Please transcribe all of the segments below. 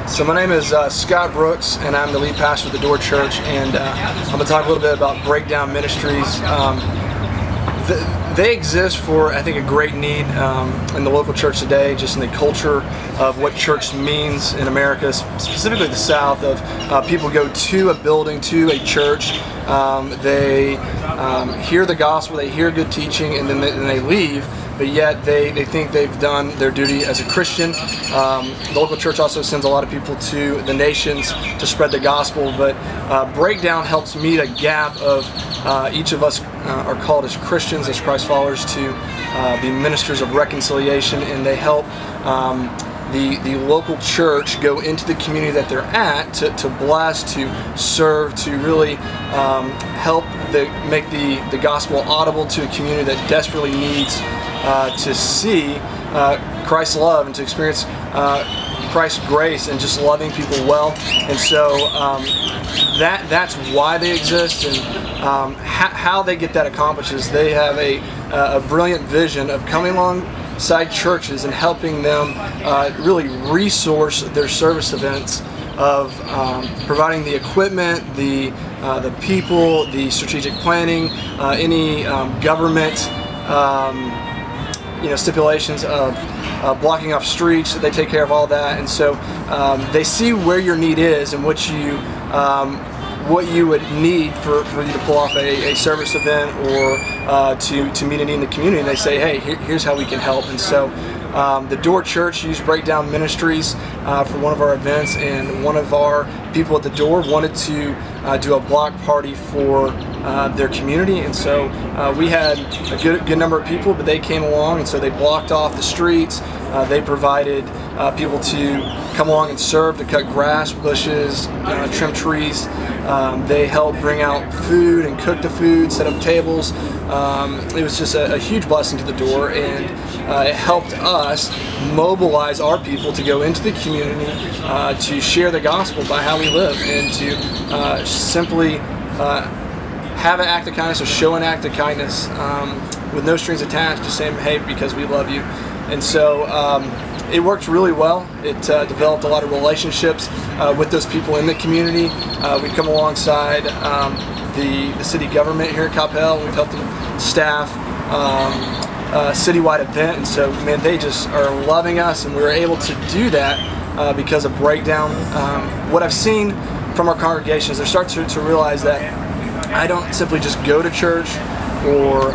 So my name is Scott Brooks, and I'm the lead pastor of the Door Church, and I'm going to talk a little bit about Breakdown Ministries. They exist for, I think, a great need in the local church today, just in the culture of what church means in America, specifically the South, of people go to a building, to a church, they hear the gospel, they hear good teaching, and then they leave. But yet they think they've done their duty as a Christian. The local church also sends a lot of people to the nations to spread the gospel, but Breakdown helps meet a gap of each of us are called as Christians, as Christ followers, to be ministers of reconciliation, and they help the local church go into the community that they're at to bless, to serve, to really help make the gospel audible to a community that desperately needs to see Christ's love and to experience Christ's grace and just loving people well. And so that's why they exist, and how they get that accomplished is they have a brilliant vision of coming alongside churches and helping them really resource their service events, of providing the equipment, the people, the strategic planning, any government stipulations of blocking off streets. They take care of all that, and so they see where your need is and what you would need for you to pull off a service event or to meet a need in the community, and they say, hey, here's how we can help. And so the Door Church used Breakdown Ministries for one of our events, and one of our people at the door wanted to do a block party for their community, and so we had a good number of people, but they came along, and so they blocked off the streets. They provided people to come along and serve, to cut grass, bushes, trim trees. They helped bring out food and cook the food, set up tables. It was just a huge blessing to the door, and it helped us mobilize our people to go into the community to share the gospel by how we live, and to simply have an act of kindness, or show an act of kindness with no strings attached, just saying, hey, because we love you. And so it worked really well. It developed a lot of relationships with those people in the community. We come alongside the city government here at Coppell. We've helped them staff a citywide event, and so, man, they just are loving us, and we were able to do that because of Breakdown. What I've seen from our congregations, they're starting to realize that I don't simply just go to church or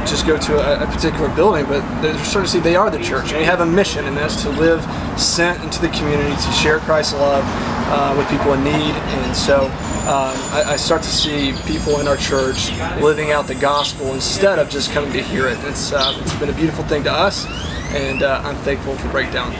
just go to a particular building, but they're starting to see they are the church, and they have a mission, and that's to live sent into the community to share Christ's love with people in need. And so I start to see people in our church living out the gospel instead of just coming to hear it. It's been a beautiful thing to us, and I'm thankful for Breakdown.